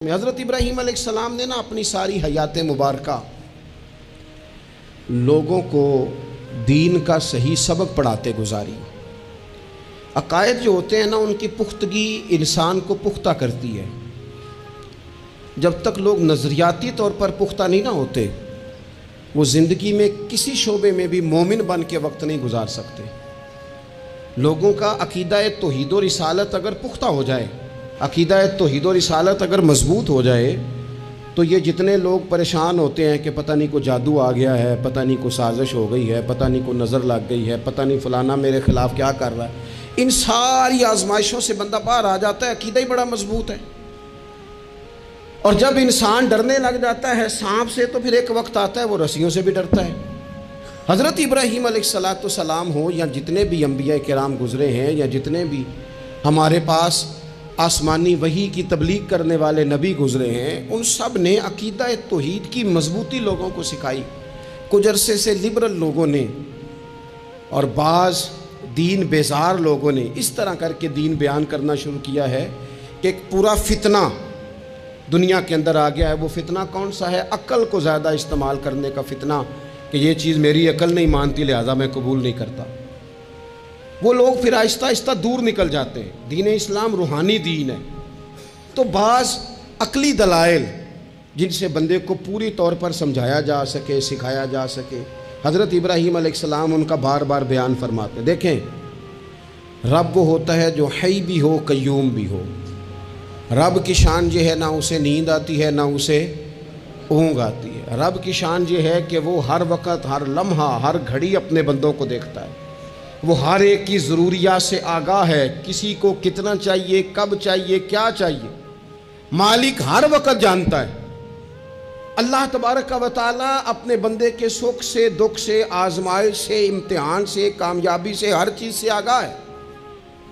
हज़रत इब्राहीम अलैहिस्सलाम ने ना अपनी सारी हयात मुबारका लोगों को दीन का सही सबक पढ़ाते गुजारी। अकायद जो होते हैं ना, उनकी पुख्तगी इंसान को पुख्ता करती है। जब तक लोग नज़रियाती तौर पर पुख्ता नहीं ना होते, वो ज़िंदगी में किसी शोबे में भी मोमिन बन के वक्त नहीं गुजार सकते। लोगों का अकीदा तौहीद और रिसालत अगर पुख्ता हो जाए, अकीदा तौहीद और रिसालत अगर मजबूत हो जाए, तो ये जितने लोग परेशान होते हैं कि पता नहीं को जादू आ गया है, पता नहीं को साजिश हो गई है, पता नहीं को नज़र लग गई है, पता नहीं फ़लाना मेरे ख़िलाफ़ क्या कर रहा है, इन सारी आजमाइशों से बंदा बाहर आ जाता है। अकीदा ही बड़ा मजबूत है। और जब इंसान डरने लग जाता है सांप से, तो फिर एक वक्त आता है वो रस्सियों से भी डरता है। हज़रत इब्राहीम अलैहिस्सलाम हो या जितने भी अंबिया किराम गुज़रे हैं, या जितने भी हमारे पास आसमानी वही की तबलीग करने वाले नबी गुज़रे हैं, उन सब ने अकीदा तौहीद की मजबूती लोगों को सिखाई। कुछ अरसे से लिबरल लोगों ने और बाज़ दीन बेजार लोगों ने इस तरह करके दीन बयान करना शुरू किया है कि एक पूरा फितना दुनिया के अंदर आ गया है। वो फितना कौन सा है? अक्ल को ज़्यादा इस्तेमाल करने का फितना, कि ये चीज़ मेरी अक्ल नहीं मानती लिहाजा मैं कबूल नहीं करता। वो लोग फिर आहिस्ता आहिस्ता दूर निकल जाते हैं। दीन इस्लाम रूहानी दीन है, तो बाज़ अकली दलाइल जिनसे बंदे को पूरी तौर पर समझाया जा सके, सिखाया जा सके, हज़रत इब्राहीम अलैहिस्सलाम उनका बार बार बयान फरमाते। देखें, रब वो होता है जो हई भी हो, कय्यूम भी हो। रब की शान ये है, ना उसे नींद आती है ना उसे ऊँग आती है। रब की शान ये है कि वो हर वक़्त, हर लम्हा, हर घड़ी अपने बंदों को देखता है। वो हर एक की ज़रूरियात से आगाह है, किसी को कितना चाहिए, कब चाहिए, क्या चाहिए, मालिक हर वक़्त जानता है। अल्लाह तबारक व तआला अपने बंदे के सुख से, दुख से, आजमाइश से, इम्तिहान से, कामयाबी से, हर चीज़ से आगाह है।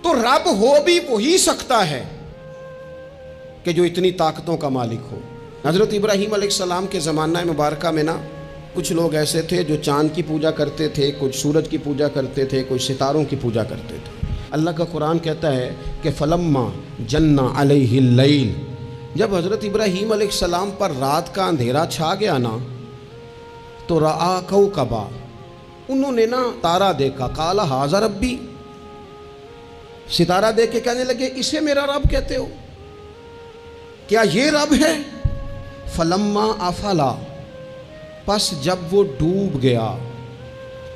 तो रब हो भी वही सकता है कि जो इतनी ताकतों का मालिक हो। हज़रत इब्राहीम अलैहिस्सलाम के ज़माना मुबारका में ना कुछ लोग ऐसे थे जो चाँद की पूजा करते थे, कुछ सूरज की पूजा करते थे, कुछ सितारों की पूजा करते थे। अल्लाह का कुरान कहता है कि फलम्मा जन्ना अलैहिल लैल, जब हज़रत इब्राहीम अलैहिस्सलाम पर रात का अंधेरा छा गया ना, तो रआ कौकबा, उन्होंने ना तारा देखा। काला हाज़ा रब्बी, सितारा देख के कहने लगे इसे मेरा रब कहते हो, क्या ये रब है? फलम्मा अफला, बस जब वो डूब गया,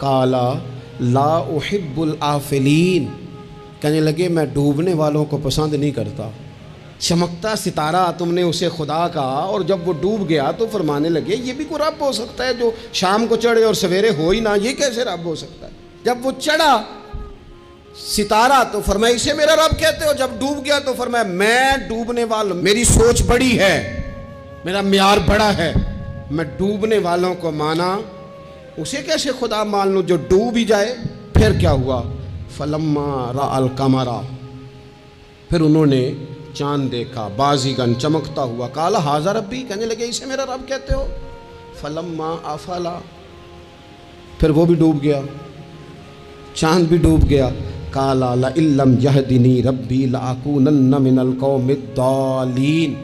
काला ला उहिब्बुल आफिलीन, कहने लगे मैं डूबने वालों को पसंद नहीं करता। चमकता सितारा तुमने उसे खुदा कहा, और जब वो डूब गया तो फरमाने लगे ये भी कोई रब हो सकता है जो शाम को चढ़े और सवेरे हो ही ना, ये कैसे रब हो सकता है? जब वो चढ़ा सितारा तो फरमाया इसे मेरा रब कहते हो, जब डूब गया तो फरमाया मैं डूबने वाला, मेरी सोच बड़ी है, मेरा म्यार बड़ा है, मैं डूबने वालों को माना, उसे कैसे खुदा मान लूँ जो डूब ही जाए? फिर क्या हुआ? फलम्मा रअल कमरा, फिर उन्होंने चांद देखा, बाज़ीगन चमकता हुआ। काला हाज़ा रब्बी, कहने लगे इसे मेरा रब कहते हो। फलम्मा अफला, फिर वो भी डूब गया, चांद भी डूब गया। काला ला इल्लम यहदिनी रब्बी लाअकूनन्ना मिनल कौमिद्दालीन,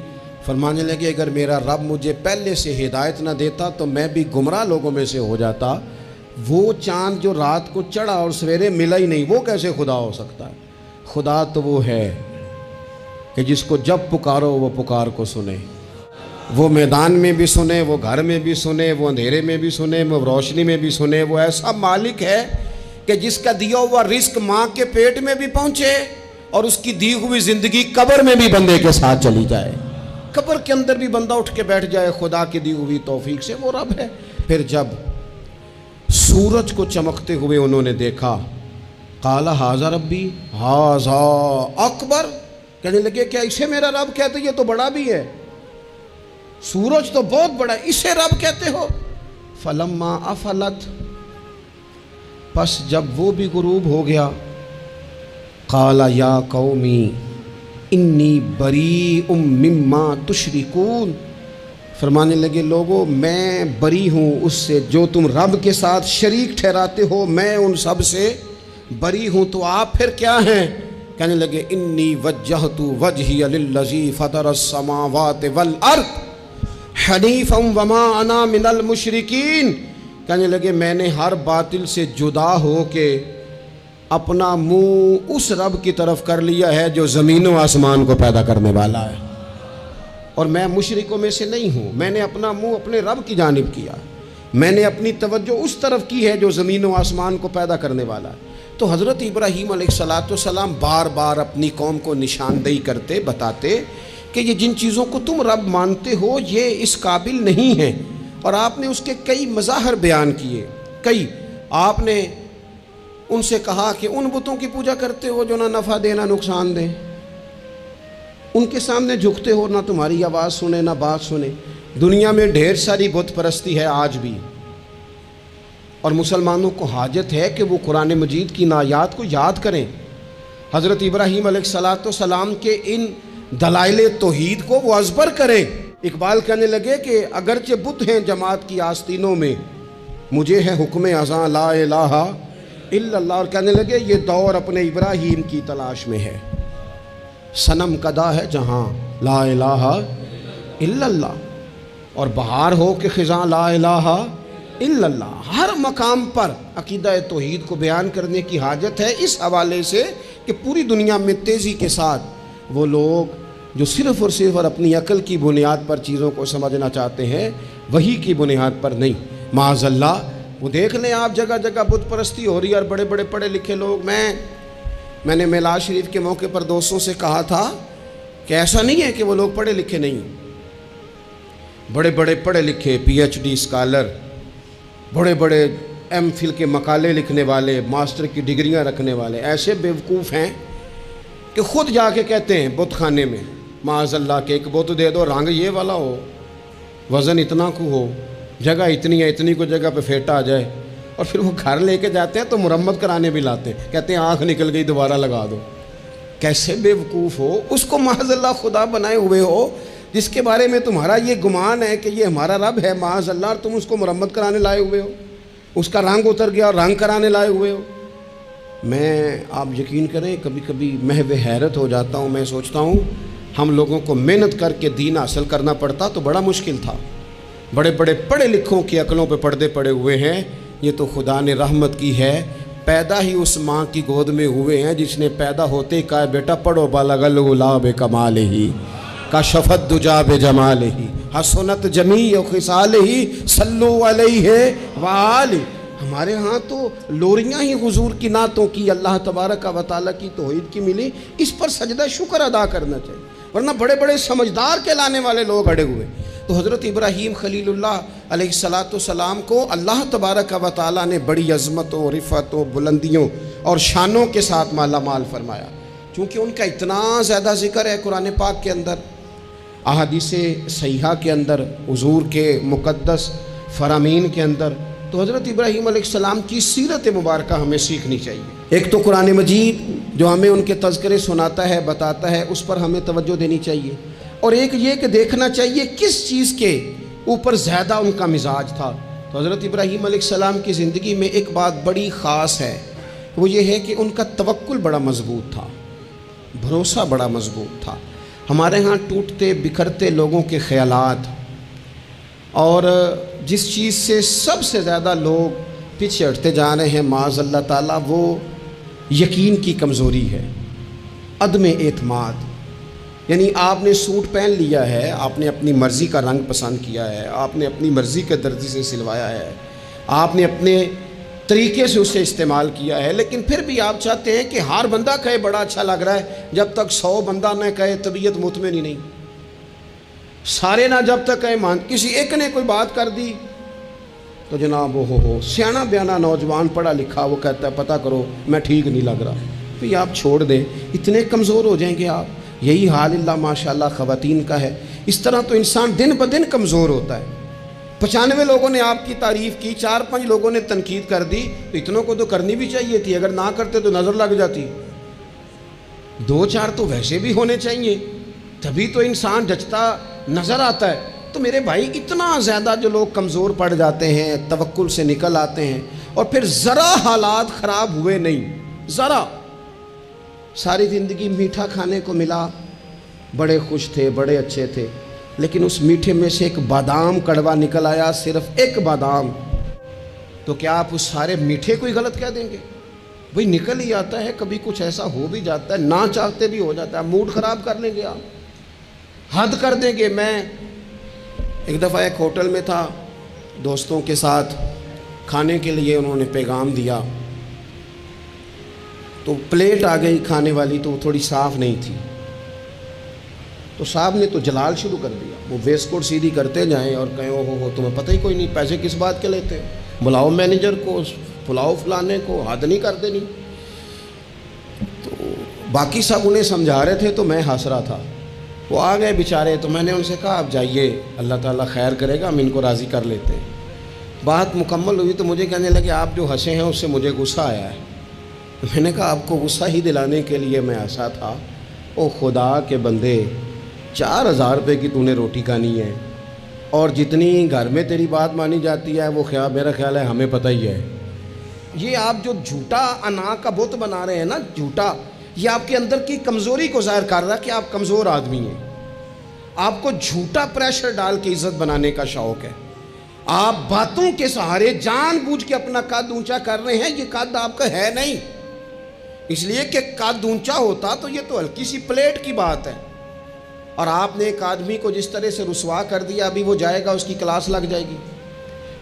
फरमाने लगे अगर मेरा रब मुझे पहले से हिदायत न देता तो मैं भी गुमराह लोगों में से हो जाता। वो चांद जो रात को चढ़ा और सवेरे मिला ही नहीं, वो कैसे खुदा हो सकता है? खुदा तो वो है कि जिसको जब पुकारो वो पुकार को सुने, वो मैदान में भी सुने, वो घर में भी सुने, वो अंधेरे में भी सुने, वो रोशनी में भी सुने। वो ऐसा मालिक है कि जिसका दिया हुआ रिस्क माँ के पेट में भी पहुँचे और उसकी दी हुई ज़िंदगी कब्र में भी बंदे के साथ चली जाए, कब्र के अंदर भी बंदा उठ के बैठ जाए खुदा की दी हुई तौफीक से, वो रब है। फिर जब सूरज को चमकते हुए उन्होंने देखा, काला हाज़ा रब्बी हाज़ा अकबर, कहने लगे क्या इसे मेरा रब कहते? ये तो बड़ा भी है, सूरज तो बहुत बड़ा है, इसे रब कहते हो? फलम्मा अफलत, बस जब वो भी गुरूब हो गया, काला या कौमी इन्नी बरी मिम्मा तुशरिकून, फरमाने लगे लोगों मैं बरी हूँ उससे जो तुम रब के साथ शरीक ठहराते हो, मैं उन सब से बरी हूँ। तो आप फिर क्या हैं? कहने लगे इन्नी वज्जहतु वजही लिल्लज़ी फ़तरस समावाति वल अर्द हनीफ़म वमा अना मिनल मुशरिकीन। कहने लगे मैंने हर बातिल से जुदा हो के अपना मुंह उस रब की तरफ कर लिया है जो ज़मीन व आसमान को पैदा करने वाला है, और मैं मुशरिकों में से नहीं हूँ। मैंने अपना मुंह अपने रब की जानिब किया, मैंने अपनी तवज्जो उस तरफ की है जो ज़मीन व आसमान को पैदा करने वाला है। तो हज़रत इब्राहीम अलैहिस्सलाम बार बार अपनी कौम को निशानदेही करते, बताते कि ये जिन चीज़ों को तुम रब मानते हो ये इस काबिल नहीं है। और आपने उसके कई मज़ाहर बयान किए, कई आपने उनसे कहा कि उन बुतों की पूजा करते हो जो ना नफ़ा दे ना नुकसान दें, उनके सामने झुकते हो, ना तुम्हारी आवाज़ सुने ना बात सुने। दुनिया में ढेर सारी बुत परस्ती है आज भी, और मुसलमानों को हाजत है कि वो कुरान मजीद की नायात को याद करें, हज़रत इब्राहीम अलैहिस्सलाम के इन दलाइल तौहीद को वो अज़बर करें। इकबाल कहने लगे कि अगरचे बुत हैं जमात की आस्तीनों में, मुझे है हुक्म अज़ा ला इलाहा इल्लल्लाह। और कहने लगे ये दौर अपने इब्राहीम की तलाश में है, सनम कदा है जहाँ ला इलाहा इल्लल्लाह, और बहार हो के ख़िज़ां ला इलाहा इल्लल्लाह। हर मकाम पर अकीदा तौहीद को बयान करने की हाजत है, इस हवाले से कि पूरी दुनिया में तेज़ी के साथ वो लोग जो सिर्फ़ और सिर्फ और अपनी अकल की बुनियाद पर चीज़ों को समझना चाहते हैं, वही की बुनियाद पर नहीं। माज़अल्लाह वो देख लें आप, जगह जगह बुत परस्ती हो रही है, और बड़े बड़े पढ़े लिखे लोग। मैंने मिलाद शरीफ के मौके पर दोस्तों से कहा था कि ऐसा नहीं है कि वो लोग पढ़े लिखे नहीं, बड़े बड़े पढ़े लिखे PhD स्कॉलर, बड़े बड़े MPhil के मकाले लिखने वाले, मास्टर की डिग्रियां रखने वाले ऐसे बेवकूफ़ हैं कि ख़ुद जाके कहते हैं बुत खाने में माज़अल्लाह के एक बुत दे दो, रंग ये वाला हो, वज़न इतना को हो, जगह इतनी है, इतनी को जगह पे फेटा आ जाए, और फिर वो घर लेके जाते हैं तो मुरम्मत कराने भी लाते हैं, कहते हैं आँख निकल गई दोबारा लगा दो। कैसे बेवकूफ़ हो, उसको माज़अल्लाह खुदा बनाए हुए हो जिसके बारे में तुम्हारा ये गुमान है कि ये हमारा रब है माज़अल्लाह, और तुम उसको मुरम्मत कराने लाए हुए हो, उसका रंग उतर गया और रंग कराने लाए हुए हो। मैं, आप यकीन करें, कभी कभी महव हैरत हो जाता हूँ। मैं सोचता हूँ हम लोगों को मेहनत करके दीन हासिल करना पड़ता तो बड़ा मुश्किल था। बड़े बड़े पढ़े लिखों की अकलों पे पर्दे पड़े हुए हैं, ये तो खुदा ने रहमत की है, पैदा ही उस माँ की गोद में हुए हैं जिसने पैदा होते ही कहा बेटा पढ़ो बालगल गुलाब कमाल ही का शफत दुजा बे जमाल ही हसनत जमी खिसाल ही सल्लु अलैहि वाली। हमारे यहाँ तो लोरियाँ ही हुजूर की नातों की, अल्लाह तबारक व तआला की तौहीद की मिली, इस पर सजदा शुक्र अदा करना चाहिए, वरना बड़े बड़े समझदार कहलाने वाले लोग अड़े हुए। तो हज़रत इब्राहीम खलीलुल्लाह अलैहिस्सलाम को अल्लाह तबारक व तआला ने बड़ी अज़मतों, रिफ़तों, बुलंदियों और शानों के साथ माला माल फरमाया। चूँकि उनका इतना ज़्यादा ज़िक्र है कुरान पाक के अंदर, अहादीस सहीहा के अंदर, हुजूर के मुक़द्दस फ़रामीन के अंदर, तो हज़रत इब्राहीम अलैहिस्सलाम की सीरत मुबारक हमें सीखनी चाहिए। एक तो कुरान मजीद जो हमें उनके तज़किरे सुनाता है, बताता है, उस पर हमें तवज्जो देनी चाहिए, और एक ये कि देखना चाहिए किस चीज़ के ऊपर ज़्यादा उनका मिजाज था। तो हज़रत इब्राहीम अलैहिस्सलाम की ज़िंदगी में एक बात बड़ी ख़ास है, वो ये है कि उनका तवक्कुल बड़ा मज़बूत था, भरोसा बड़ा मज़बूत था। हमारे यहाँ टूटते बिखरते लोगों के ख़यालात, और जिस चीज़ से सबसे ज़्यादा लोग पीछे हटते जा रहे हैं माज़अल्लाह ताला, वो यकीन की कमज़ोरी है, अदम एतमाद। यानी आपने सूट पहन लिया है, आपने अपनी मर्ज़ी का रंग पसंद किया है, आपने अपनी मर्ज़ी के दर्जी से सिलवाया है, आपने अपने तरीके से उसे इस्तेमाल किया है, लेकिन फिर भी आप चाहते हैं कि हर बंदा कहे बड़ा अच्छा लग रहा है, जब तक 100 बंदा न कहे तबीयत मुतमईन ही नहीं, सारे ना जब तक कहे मान। किसी एक ने कोई बात कर दी तो जनाब हो सियाना बयाना नौजवान पढ़ा लिखा वो कहता है पता करो मैं ठीक नहीं लग रहा, फिर आप छोड़ दें, इतने कमज़ोर हो जाएंगे आप। यही हाल अल्लाह माशाल्लाह ख़वातीन का है। इस तरह तो इंसान दिन ब दिन कमज़ोर होता है। 95 लोगों ने आपकी तारीफ़ की, 4-5 लोगों ने तनकीद कर दी, तो इतनों को तो करनी भी चाहिए थी, अगर ना करते तो नज़र लग जाती। 2-4 तो वैसे भी होने चाहिए, तभी तो इंसान जचता नज़र आता है। तो मेरे भाई इतना ज़्यादा जो लोग कमज़ोर पड़ जाते हैं, तवक्कुल से निकल आते हैं, और फिर ज़रा हालात ख़राब हुए नहीं, ज़रा सारी ज़िंदगी मीठा खाने को मिला, बड़े खुश थे, बड़े अच्छे थे, लेकिन उस मीठे में से एक बादाम कड़वा निकल आया, सिर्फ एक बादाम। तो क्या आप उस सारे मीठे को ही गलत कह देंगे? भाई निकल ही आता है, कभी कुछ ऐसा हो भी जाता है, ना चाहते भी हो जाता है। मूड ख़राब कर लेंगे आप, हद कर देंगे। मैं एक दफ़ा एक होटल में था, दोस्तों के साथ खाने के लिए उन्होंने पैगाम दिया, तो प्लेट आ गई खाने वाली, तो वो थोड़ी साफ़ नहीं थी। तो साहब ने तो जलाल शुरू कर दिया, वो वेस्ट कोट सीधी करते जाएं और कहें हो तुम्हें पता ही कोई नहीं, पैसे किस बात के लेते हैं, बुलाओ मैनेजर को, पुलाव फुलाने को, हद नहीं कर देनी। तो बाकी सब उन्हें समझा रहे थे, तो मैं हंस रहा था। वो आ गए बेचारे, तो मैंने उनसे कहा आप जाइए, अल्लाह ताला खैर करेगा, हम इनको राज़ी कर लेते हैं। बात मुकम्मल हुई तो मुझे कहने लगे आप जो हंसे हैं उससे मुझे गुस्सा आया है। मैंने कहा आपको गुस्सा ही दिलाने के लिए मैं हंसा था। ओ खुदा के बंदे, 4000 रुपये की तूने रोटी खानी है, और जितनी घर में तेरी बात मानी जाती है वो मेरा ख्याल है हमें पता ही है। ये आप जो झूठा अना का बुत बना रहे हैं ना, झूठा, ये आपके अंदर की कमज़ोरी को ज़ाहिर कर रहा है कि आप कमज़ोर आदमी हैं। आपको झूठा प्रेशर डाल के इज़्ज़त बनाने का शौक़ है। आप बातों के सहारे जानबूझ के अपना कद ऊंचा कर रहे हैं। ये कद आपका है नहीं, इसलिए कि कद ऊंचा होता तो ये तो हल्की सी प्लेट की बात है। और आपने एक आदमी को जिस तरह से रुसवा कर दिया, अभी वो जाएगा, उसकी क्लास लग जाएगी,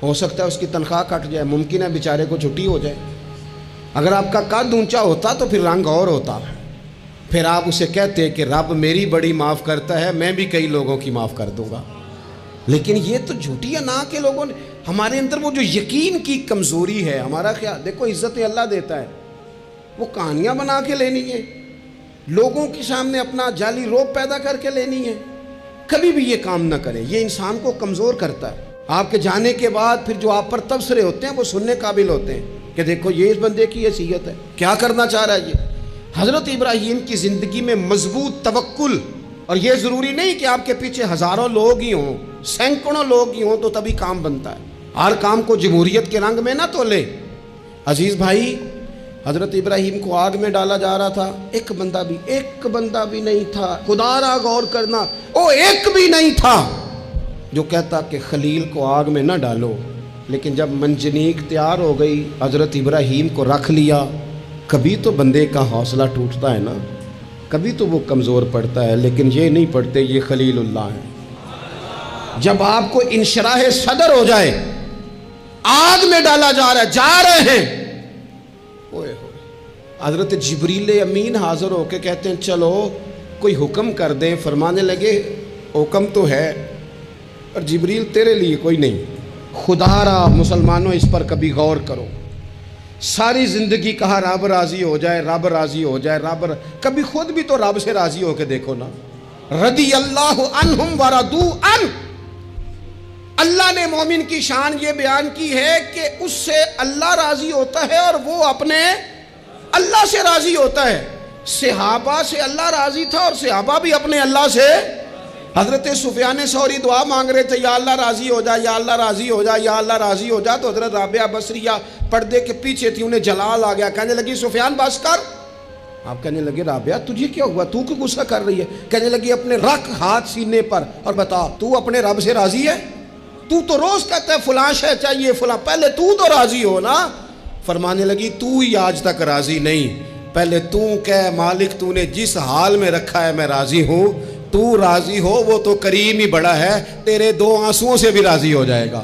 हो सकता है उसकी तनख्वाह कट जाए, मुमकिन है बेचारे को छुट्टी हो जाए। अगर आपका कद ऊंचा होता तो फिर रंग और होता, फिर आप उसे कहते कि रब मेरी बड़ी माफ़ करता है, मैं भी कई लोगों की माफ़ कर दूंगा। लेकिन ये तो झूठी अना के लोगों ने, हमारे अंदर वो जो यकीन की कमज़ोरी है, हमारा ख्याल, देखो इज़्ज़त अल्लाह देता है, वो कहानियाँ बना के लेनी है, लोगों के सामने अपना जाली रोब पैदा करके लेनी है। कभी भी ये काम ना करें, ये इंसान को कमज़ोर करता है। आपके जाने के बाद फिर जो आप पर तबसरे होते हैं वो सुनने काबिल होते हैं कि देखो ये इस बंदे की हैसियत है, क्या करना चाह रहा है ये। हज़रत इब्राहीम की ज़िंदगी में मजबूत तवक्कुल, और ये ज़रूरी नहीं कि आपके पीछे हज़ारों लोग ही हों, सैकड़ों लोग ही हों तो तभी काम बनता है। हर काम को जमहूरियत के रंग में ना तोले। अजीज़ भाई, हज़रत इब्राहीम को आग में डाला जा रहा था, एक बंदा भी नहीं था। खुदारा गौर करना, ओ एक भी नहीं था जो कहता कि खलील को आग में ना डालो। लेकिन जब मंजनीक तैयार हो गई, हज़रत इब्राहीम को रख लिया। कभी तो बंदे का हौसला टूटता है ना, कभी तो वो कमज़ोर पड़ता है, लेकिन ये नहीं पड़ते, ये खलीलुल्लाह है। जब आपको इंशराह सदर हो जाए, आग में डाला जा रहा है, जा रहे हैं, हज़रत जिब्रील अमीन हाज़िर होके कहते हैं चलो कोई हुक्म कर दें। फरमाने लगे हुक्म तो है, और जिब्रील तेरे लिए कोई नहीं। खुदारा मुसलमानों इस पर कभी गौर करो। सारी ज़िंदगी कहा रब राज़ी हो जाए, रब राज़ी हो जाए, रब, कभी खुद भी तो रब से राज़ी होके देखो ना। रदी अल्लाह अन्हुम वरदू अन, अल्लाह ने मोमिन की शान ये बयान की है कि उससे अल्लाह राज़ी होता है और वो अपने अल्लाह से राज़ी होता है। सहाबा से अल्लाह राज़ी था और सहाबा भी अपने अल्लाह से। हज़रत सुफियान सौरी दुआ मांग रहे थे, या अल्लाह राज़ी हो जा, या अल्लाह राज़ी हो जा, या अल्लाह राज़ी हो जा। तो हज़रत राबिया बसरिया पर्दे के पीछे थी, उन्हें जलाल आ गया, कहने लगी सुफियान बस कर। आप कहने लगे राबिया तुझे क्या हुआ, तू क्यों गुस्सा कर रही है? कहने लगी अपने रख हाथ सीने पर और बता तू अपने रब से राज़ी है? तू तो रोज़ कहता है फलां शय चाहिए फलां, पहले तू तो राज़ी हो ना। फरमाने लगी तू ही आज तक राज़ी नहीं, पहले तू कह मालिक तूने जिस हाल में रखा है मैं राज़ी हूँ। तू राज़ी हो, वो तो करीम ही बड़ा है, तेरे 2 आंसुओं से भी राज़ी हो जाएगा,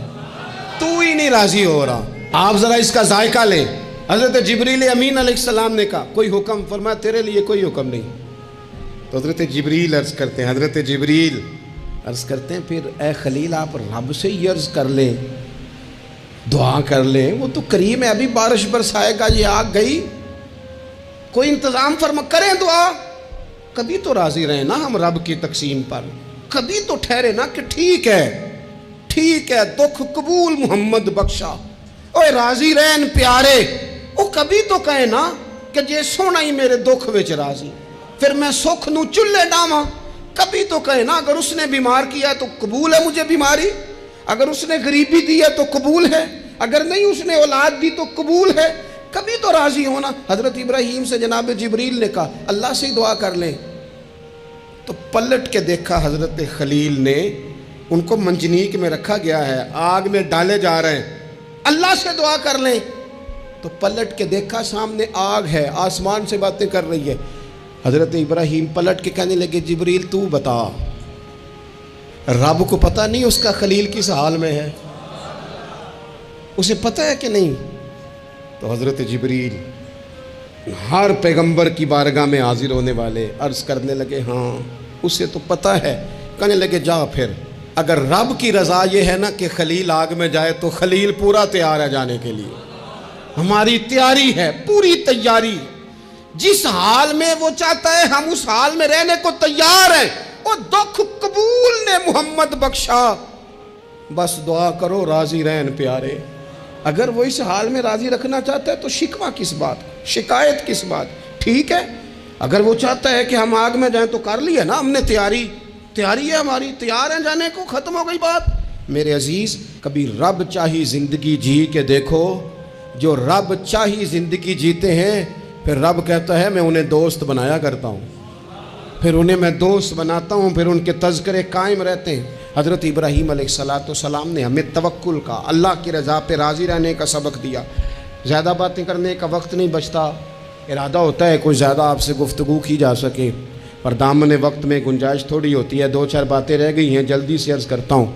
तू ही नहीं राज़ी हो रहा। आप ज़रा इसका जायका लें। हज़रत जिब्रील अमीन अलैहिस्सलाम ने कहा कोई हुक्म, फरमाया तेरे लिए कोई हुक्म नहीं। तो हज़रत जिब्रील अर्ज़ करते हैं, हज़रत जिब्रील अर्ज़ करते हैं फिर ए खलील आप रब से ही अर्ज़ कर लें, दुआ कर लें, वो तो करीम है, अभी बारिश बरसाएगा, ये आग गई, कोई इंतज़ाम फरमा, करें दुआ। कभी तो राज़ी रहे ना हम रब की तकसीम पर, कभी तो ठहरे ना कि ठीक है दुख कबूल मोहम्मद बख्शा, ओए राज़ी रहन प्यारे। वो कभी तो कहे ना कि जे सोना ही मेरे दुख विच राज़ी, फिर मैं सुख नू चुल्ले डावां। कभी तो कहे ना अगर उसने बीमार किया तो कबूल है मुझे बीमारी, अगर उसने गरीबी दी है तो कबूल है, अगर नहीं उसने औलाद दी तो कबूल है। कभी तो राज़ी होना। हज़रत इब्राहीम से जनाब जिब्रील ने कहा अल्लाह से ही दुआ कर लें, तो पलट के देखा हज़रत खलील ने, उनको मंजनीक में रखा गया है, आग में डाले जा रहे हैं, अल्लाह से दुआ कर लें। तो पलट के देखा सामने आग है, आसमान से बातें कर रही है। हज़रत इब्राहीम पलट के कहने लगे जिब्रील तू बता, रब को पता नहीं उसका खलील किस हाल में है, उसे पता है कि नहीं? तो हज़रत जिब्रील हर पैगंबर की बारगाह में हाजिर होने वाले अर्ज़ करने लगे हाँ उसे तो पता है। कहने लगे जा फिर, अगर रब की रज़ा ये है ना कि खलील आग में जाए तो खलील पूरा तैयार है जाने के लिए, हमारी तैयारी है, पूरी तैयारी। जिस हाल में वो चाहता है हम उस हाल में रहने को तैयार हैं। और दुख कबूल ने मोहम्मद बख्शा, बस दुआ करो राजी रहन प्यारे। अगर वो इस हाल में राजी रखना चाहता है तो शिकवा किस बात, शिकायत किस बात? ठीक है, अगर वो चाहता है कि हम आग में जाएं तो कर लिया ना हमने तैयारी, तैयारी है हमारी, तैयार है जाने को, ख़त्म हो गई बात। मेरे अजीज़, कभी रब चाही ज़िंदगी जी के देखो, जो रब चाही ज़िंदगी जीते हैं फिर रब कहता है मैं उन्हें दोस्त बनाया करता हूँ, फिर उन्हें मैं दोस्त बनाता हूँ, फिर उनके तज़किरे कायम रहते हैं। हज़रत इब्राहीम अलैहिस्सलाम ने हमें तवक्कुल का, अल्लाह की रज़ा पे राज़ी रहने का सबक दिया। ज़्यादा बातें करने का वक्त नहीं बचता, इरादा होता है कुछ ज़्यादा आपसे गुफ्तगू की जा सके, पर दामन वक्त में गुंजाइश थोड़ी होती है। दो चार बातें रह गई हैं, जल्दी से अर्ज़ करता हूँ।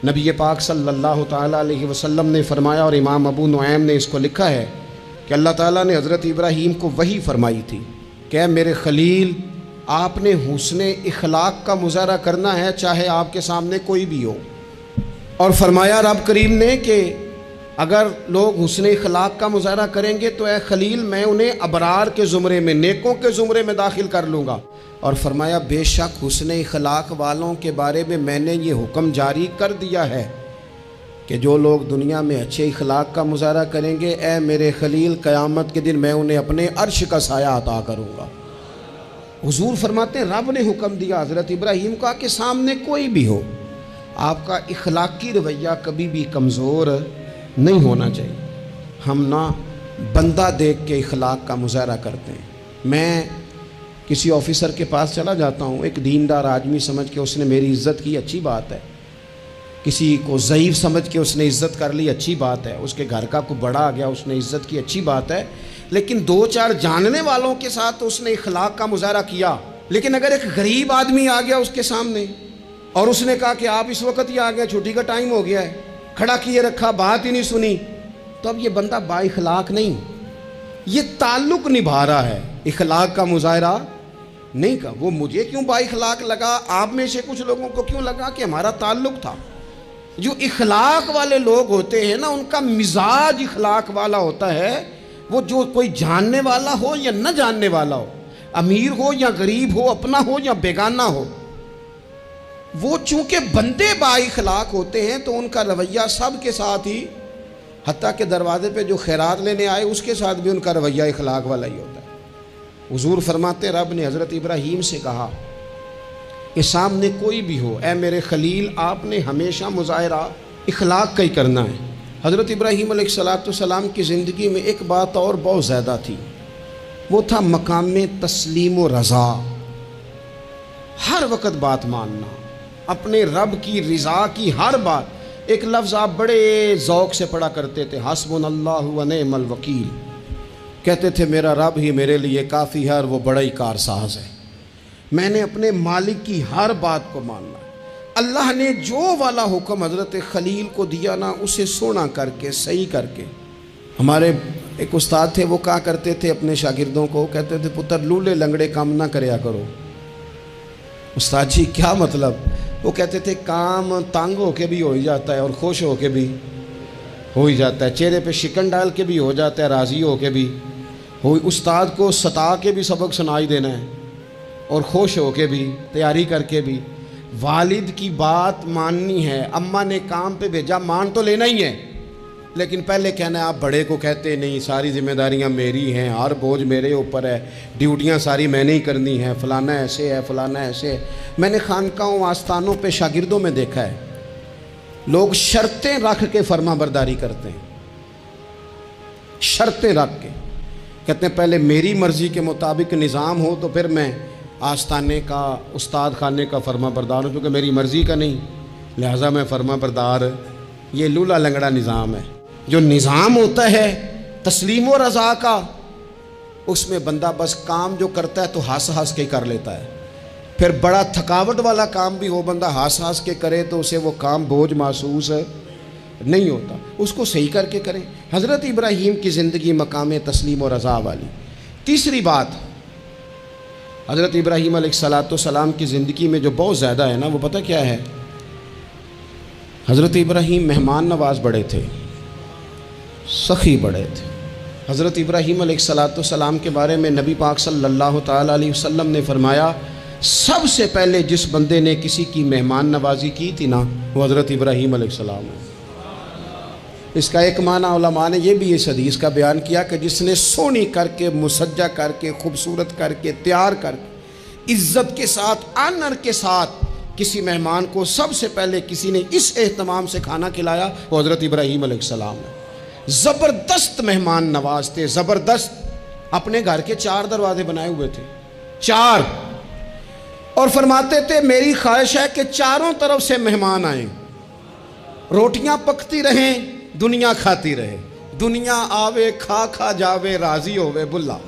नबी पाक सल्लल्लाहु ताला अलैहि वसल्लम ने फरमाया, और इमाम अबू नुऐम ने इसको लिखा है कि अल्लाह ताला ने हज़रत इब्राहीम को वही फरमाई थी कि मेरे खलील, आपने हुस्न इखलाक का मुज़ाहरा करना है चाहे आपके सामने कोई भी हो। और फरमाया रब करीम ने कि अगर लोग हुस्न इखलाक का मुज़ाहरा करेंगे तो ए खलील मैं उन्हें अबरार के ज़ुमरे में, नेकों के ज़ुमरे में दाखिल कर लूँगा। और फरमाया बेशक हुस्न इखलाक वालों के बारे में मैंने ये हुक्म जारी कर दिया है कि जो लोग दुनिया में अच्छे इखलाक का मुज़ाहरा करेंगे, ए मेरे खलील, क़यामत के दिन मैं उन्हें अपने अर्श का साया अता करूँगा। हुजूर फरमाते हैं रब ने हुक्म दिया हज़रत इब्राहीम का कि सामने कोई भी हो, आपका इखलाकी रवैया कभी भी कमज़ोर नहीं होना चाहिए। हम ना बंदा देख के इखलाक का मुज़ाहरा करते हैं। मैं किसी ऑफिसर के पास चला जाता हूँ, एक दीनदार आदमी समझ के उसने मेरी इज़्ज़त की, अच्छी बात है। किसी को ज़ईफ़ समझ के उसने इज़्ज़त कर ली, अच्छी बात है। उसके घर का कोई बड़ा आ गया, उसने इज़्ज़त की, अच्छी बात है। लेकिन दो चार जानने वालों के साथ तो उसने इखलाक का मुज़ाहरा किया। लेकिन अगर एक गरीब आदमी आ गया उसके सामने और उसने कहा कि आप इस वक्त ही आ गए, छुट्टी का टाइम हो गया है, खड़ा किए रखा, बात ही नहीं सुनी, तो अब ये बंदा बाइखलाक नहीं, ये ताल्लुक़ निभा रहा है, इखलाक का मुज़ाहरा नहीं का। वो मुझे क्यों बाइखलाक लगा, आप में से कुछ लोगों को क्यों लगा कि हमारा ताल्लुक़ था। जो इखलाक वाले लोग होते हैं ना, उनका मिजाज इखलाक वाला होता है। वो जो कोई जानने वाला हो या न जानने वाला हो, अमीर हो या गरीब हो, अपना हो या बेगाना हो, वो चूँकि बंदे बाइखलाक होते हैं तो उनका रवैया सब के साथ ही, हत्ता के दरवाजे पे जो खैरात लेने आए उसके साथ भी उनका रवैया इखलाक वाला ही होता है। हुजूर फरमाते रब ने हज़रत इब्राहीम से कहा कि सामने कोई भी हो, ए मेरे खलील, आपने हमेशा मुज़ाहरा इखलाक का ही करना है। हज़रत इब्राहीम अलैहिस्सलाम की ज़िंदगी में एक बात और बहुत ज़्यादा थी, वो था मकाम तस्लीम व रज़ा। हर वक्त बात मानना, अपने रब की रज़ा की हर बात। एक लफ्ज़ आप बड़े ज़ौक़ से पढ़ा करते थे, हस्बुनल्लाहु व निअमल वकील। कहते थे मेरा रब ही मेरे लिए काफ़ी है और वो बड़ा ही कारसाज है। मैंने अपने मालिक की हर बात को मानना। अल्लाह ने जो वाला हुक्म हज़रत खलील को दिया ना, उसे सोना करके, सही करके। हमारे एक उस्ताद थे, वो कहा करते थे अपने शागिर्दों को, कहते थे पुत्र लूले लंगड़े काम ना करया करो। उस्ताद जी क्या मतलब? वो कहते थे काम तंग होके भी हो ही जाता है और खुश होके भी हो ही जाता है, चेहरे पे शिकन डाल के भी हो जाता है, राज़ी होके भी हो। उस्ताद को सता के भी सबक सुनाई देना है और खुश होके भी, तैयारी करके भी। वालिद की बात माननी है। अम्मा ने काम पे भेजा, मान तो लेना ही है, लेकिन पहले कहना है आप बड़े को कहते नहीं, सारी जिम्मेदारियां मेरी हैं, हर बोझ मेरे ऊपर है, ड्यूटियां सारी मैंने ही करनी है, फ़लाना ऐसे है, फ़लाना ऐसे है। मैंने खानकाहों आस्थानों पे शागिर्दों में देखा है, लोग शर्तें रख के फर्मा बरदारी करते हैं। शर्तें रख के। कहते हैं पहले मेरी मर्ज़ी के मुताबिक निज़ाम हो तो फिर मैं आस्थाने का, उस्ताद खाने का फर्मा बरदार हूँ, क्योंकि मेरी मर्ज़ी का नहीं, लिहाजा मैं फर्मा बरदार। ये लूला लंगड़ा निज़ाम है। जो निज़ाम होता है तस्लीम व रज़ा का, उसमें बंदा बस काम जो करता है तो हंस हंस के कर लेता है। फिर बड़ा थकावट वाला काम भी हो, बंदा हंस हंस के करे तो उसे वो काम बोझ महसूस नहीं होता, उसको सही करके करें। हज़रत इब्राहीम की ज़िंदगी मकाम तस्लीम और रज़ा वाली। तीसरी बात, हज़रत इब्राहीम अलैहिस्सलाम की ज़िंदगी में जो बहुत ज़्यादा है ना, वो पता क्या है? हज़रत इब्राहीम मेहमान नवाज बड़े थे, सखी बड़े थे। हज़रत इब्राहीम अलैहिस्सलाम के बारे में नबी पाक सल्लल्लाहु ताला अलैहि वसल्लम ने फरमाया, सबसे पहले जिस बंदे ने किसी की मेहमान नवाजी की थी ना, वो हज़रत इब्राहीम अलैहिस्सलाम है। इसका एक माना उलमा ने यह भी इस हदीस का बयान किया कि जिसने सोनी करके, मुसज्जा करके, खूबसूरत करके, तैयार करके, इज़्ज़त के साथ, आनर के साथ किसी मेहमान को सबसे पहले किसी ने इस एहतमाम से खाना खिलाया, वो हज़रत इब्राहीम अलैहिस्सलाम है। ज़बरदस्त मेहमान नवाज थे, ज़बरदस्त। अपने घर के 4 दरवाजे बनाए हुए थे, 4, और फरमाते थे मेरी ख्वाहिश है कि चारों तरफ से मेहमान आए, रोटियां पकती रहें, दुनिया खाती रहे, दुनिया आवे खा खा जावे, राजी होवे बुल्ला,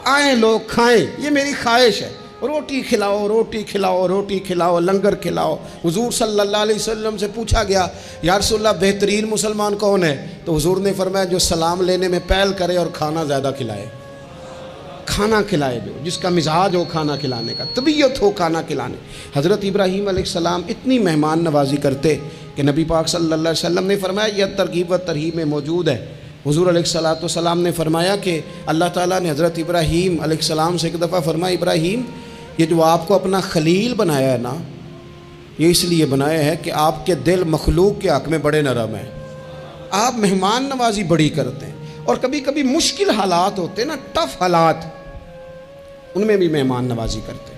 आए लोग खाएं, ये मेरी ख्वाहिश है। रोटी खिलाओ, रोटी खिलाओ, रोटी खिलाओ, लंगर खिलाओ। हुजूर सल्लल्लाहु अलैहि वसल्लम से पूछा गया, या रसूलल्लाह बेहतरीन मुसलमान कौन है? तो हुजूर ने फरमाया जो सलाम लेने में पहल करे और खाना ज़्यादा खिलाए। खाना खिलाए, जो जिसका मिजाज हो खाना खिलाने का, तबीयत हो खाना खिलाने। हज़रत इब्राहीम अलैहिस्सलाम इतनी मेहमान नवाजी करते कि नबी पाक सल्लल्लाहु अलैहि वसल्लम ने फरमाया, यह तरगीब व तरहीब में मौजूद है। हुजूर अलैहिस्सलाम ने फरमाया कि अल्लाह ताला ने हज़रत इब्राहीम अलैहिस्सलाम से एक दफ़ा फरमाया, इब्राहीम ये जो आपको अपना खलील बनाया है ना, ये इसलिए बनाया है कि आपके दिल मखलूक के हक़ में बड़े नरम हैं, आप मेहमान नवाजी बड़ी करते हैं। और कभी कभी मुश्किल हालात होते हैं ना, टफ़ हालात, उनमें भी मेहमान नवाजी करते,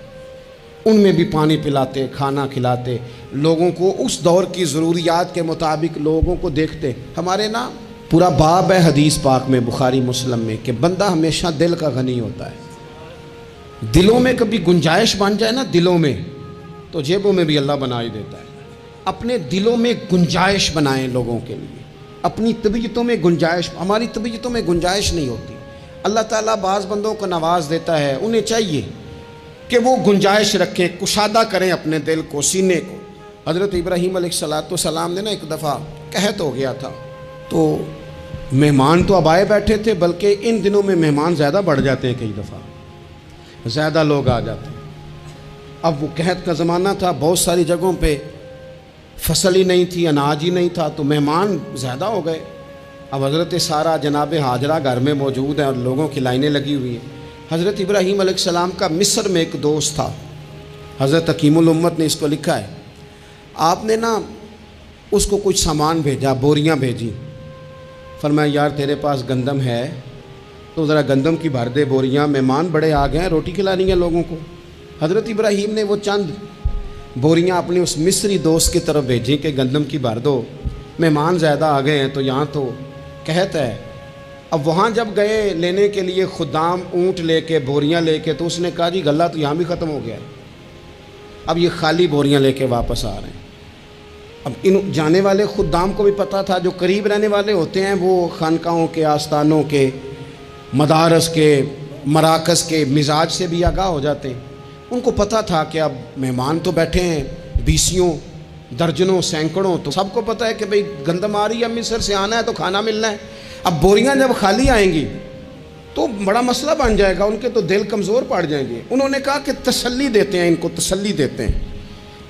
उनमें भी पानी पिलाते, खाना खिलाते, लोगों को उस दौर की ज़रूरियात के मुताबिक लोगों को देखते। हमारे ना पूरा बाब है हदीस पाक में, बुखारी मुस्लिम में, कि बंदा हमेशा दिल का गनी होता है। दिलों में कभी गुंजाइश बन जाए ना, दिलों में, तो जेबों में भी अल्लाह बना ही देता है। अपने दिलों में गुंजाइश बनाएं लोगों के लिए, अपनी तबीयतों में गुंजाइश। हमारी तबीयतों में गुंजाइश नहीं होती। अल्लाह ताला बाज़ बंदों को नवाज देता है, उन्हें चाहिए कि वो गुंजाइश रखें, कुशादा करें अपने दिल को, सीने को। हज़रत इब्राहीम अलैहिस्सलाम ने ना एक दफ़ा कहत हो गया था, तो मेहमान तो अब आए बैठे थे, बल्कि इन दिनों में मेहमान ज़्यादा बढ़ जाते हैं, कई दफ़ा ज़्यादा लोग आ जाते हैं। अब वो कहत का ज़माना था, बहुत सारी जगहों पे फसल ही नहीं थी, अनाज ही नहीं था, तो मेहमान ज़्यादा हो गए। अब हज़रत सारा जनाब हाजरा घर में मौजूद है और लोगों की लाइनें लगी हुई हैं। हज़रत इब्राहीम अलैहिस्सलाम का मिस्र में एक दोस्त था, हज़रत हकीमुल उम्मत ने इसको लिखा है। आपने ना उसको कुछ सामान भेजा, बोरियां भेजी। फरमाया यार तेरे पास गंदम है तो ज़रा गंदम की भर दे बोरियां, मेहमान बड़े आ गए हैं, रोटी खिलानी है लोगों को। हज़रत इब्राहीम ने वो चंद बोरियां अपने उस मिस्री दोस्त की तरफ भेजी कि गंदम की भर दो, मेहमान ज़्यादा आ गए हैं, तो यहाँ तो कहता है। अब वहाँ जब गए लेने के लिए खुदाम ऊँट लेके, बोरियां लेके, तो उसने कहा जी गल्ला तो यहाँ भी ख़त्म हो गया है, अब ये खाली बोरियां लेके वापस आ रहे हैं। अब इन जाने वाले खुदाम को भी पता था, जो करीब रहने वाले होते हैं वो खानकाहों के, आस्थानों के, मदारस के, मराकज़ के मिजाज से भी आगाह हो जाते हैं। उनको पता था कि अब मेहमान तो बैठे हैं बीसियों, दर्जनों, सैकड़ों, तो सबको पता है कि भाई गंदम आ रही है, मिस्र से आना है तो खाना मिलना है। अब बोरियां जब खाली आएंगी तो बड़ा मसला बन जाएगा, उनके तो दिल कमज़ोर पड़ जाएंगे। उन्होंने कहा कि तसल्ली देते हैं, इनको तसल्ली देते हैं।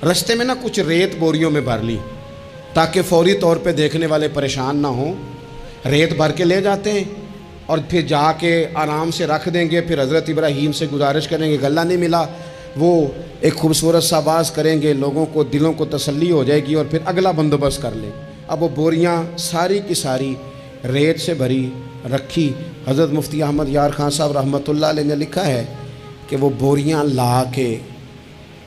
रास्ते में ना कुछ रेत बोरियों में भर ली ताकि फौरी तौर पे देखने वाले परेशान ना हों। रेत भर के ले जाते हैं और फिर जाके आराम से रख देंगे। फिर हज़रत इब्राहीम से गुजारिश करेंगे, गल्ला नहीं मिला, वो एक खूबसूरत सा आवाज़ करेंगे, लोगों को, दिलों को तसल्ली हो जाएगी और फिर अगला बंदोबस्त कर लें। अब वो बोरियां सारी की सारी रेत से भरी रखी। हज़रत मुफ्ती अहमद यार खान साहब रहमतुल्लाह अलैह ने लिखा है कि वो बोरियां ला के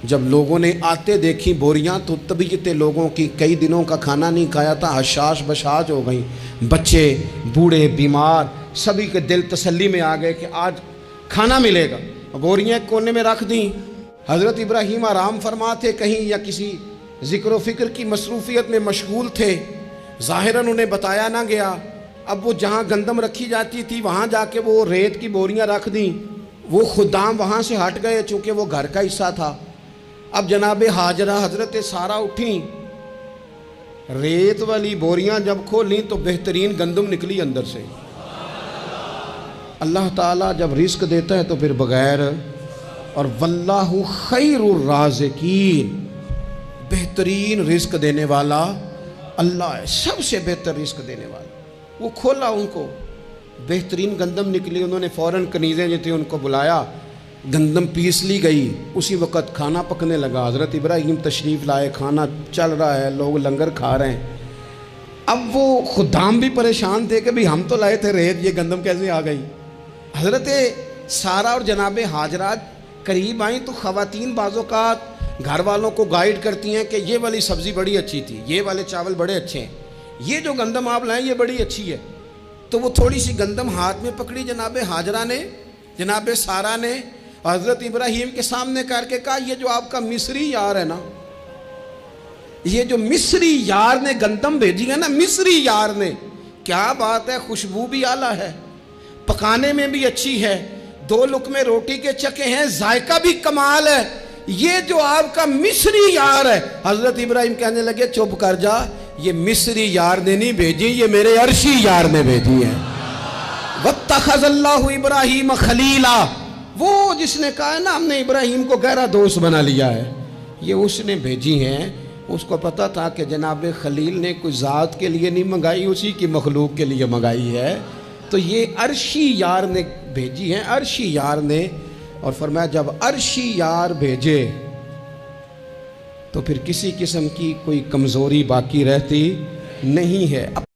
जब लोगों ने आते देखी बोरियां तो तबीयतें लोगों की कई दिनों का खाना नहीं खाया था हशाश बशाश हो गई। बच्चे बूढ़े बीमार सभी के दिल तसल्ली में आ गए कि आज खाना मिलेगा। बोरियां कोने में रख दी। हज़रत इब्राहीम आराम फरमा थे कहीं या किसी ज़िक्र फ़िक्र की मसरूफ़ियत में मशगूल थे, ज़ाहिरन उन्हें बताया ना गया। अब वो जहाँ गंदम रखी जाती थी वहाँ जाके वो रेत की बोरियां रख दी। वो खुदाम वहाँ से हट गए चूँकि वो घर का हिस्सा था। अब जनाब हाजरा हज़रत सारा उठी, रेत वाली बोरियां जब खोली तो बेहतरीन गंदम निकली अंदर से। अल्लाह ताला जब रिस्क देता है तो फिर बगैर, और वल्लाहु खैरुर राज़िकीन, बेहतरीन रिस्क देने वाला अल्लाह है, सबसे बेहतर रिस्क देने वाला। वो खोला उनको, बेहतरीन गंदम निकली। उन्होंने फ़ौरन कनीज़ें जो थी उनको बुलाया, गंदम पीस ली गई। उसी वक़्त खाना पकने लगा। हज़रत इब्राहीम तशरीफ़ लाए, खाना चल रहा है, लोग लंगर खा रहे हैं। अब वो खुदाम भी परेशान थे कि भाई हम तो लाए थे रेत, ये गंदम कैसे आ गई। हज़रत सारा और जनाब हाजरा करीब आई तो ख़वातीन बाज़ों का घर वालों को गाइड करती हैं कि ये वाली सब्ज़ी बड़ी अच्छी थी, ये वाले चावल बड़े अच्छे हैं, ये जो गंदम आप लाएँ ये बड़ी अच्छी है। तो वो थोड़ी सी गंदम हाथ में पकड़ी जनाब हाजरा ने, जनाब सारा ने, हज़रत इब्राहीम के सामने करके कहा, ये जो आपका मिस्री यार है ना, ये जो मिस्री यार ने गंदम भेजी है ना, मिस्री यार ने, क्या बात है, खुशबू भी आला है, पकाने में भी अच्छी है, 2 लुक़मे रोटी के चके हैं, जायका भी कमाल है, ये जो आपका मिस्री यार है। हज़रत इब्राहीम कहने लगे चुप कर जा, ये मिस्री यार ने नहीं भेजी, ये मेरे अर्शी यार ने भेजी है। वत्तखज़ल्लाहु इब्राहीम खलीला, वो जिसने कहा है ना हमने इब्राहीम को गहरा दोस्त बना लिया है, ये उसने भेजी हैं। उसको पता था कि जनाब खलील ने कोई ज़ात के लिए नहीं मंगाई, उसी की मखलूक के लिए मंगाई है। तो ये अर्शी यार ने भेजी हैं, अर्शी यार ने। और फरमाया जब अर्शी यार भेजे तो फिर किसी किस्म की कोई कमज़ोरी बाकी रहती नहीं है।